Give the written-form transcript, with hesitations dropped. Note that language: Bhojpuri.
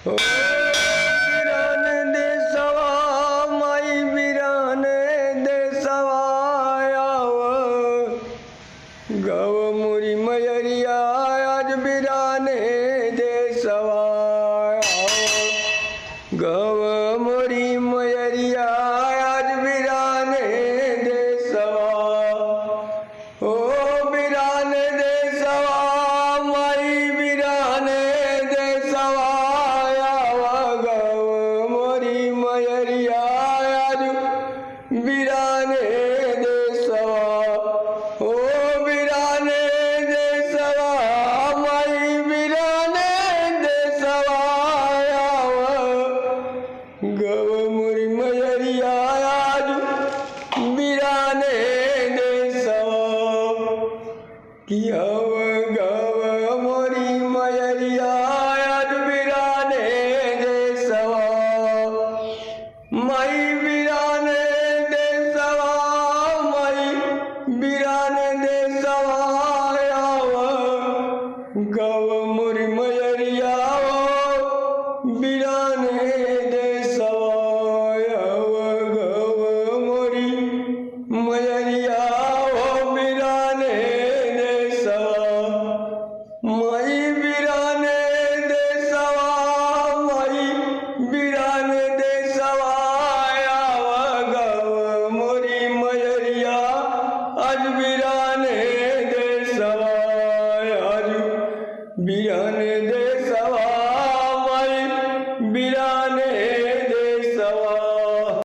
ओ बिरान दे सवा माई बिरान दे सवायाव गव मुरी मयरिया आज बिराने दे सवायाव गव मुरी मयरिया आज बिराने दे सवा ओ बिरान दे सवा माई बिरान दे सवायाव गव मुरी मयरिया आज बिराने दे सवा ओ बिराने दे सवा माई बिराने दे सवायाव गव मुरी मयरिया आज बिराने दे सवा कियाव गव मोरी मयरिया आज बिराने दे सवा माई बिराने दे सवा माई बिराने दे सवायाव गव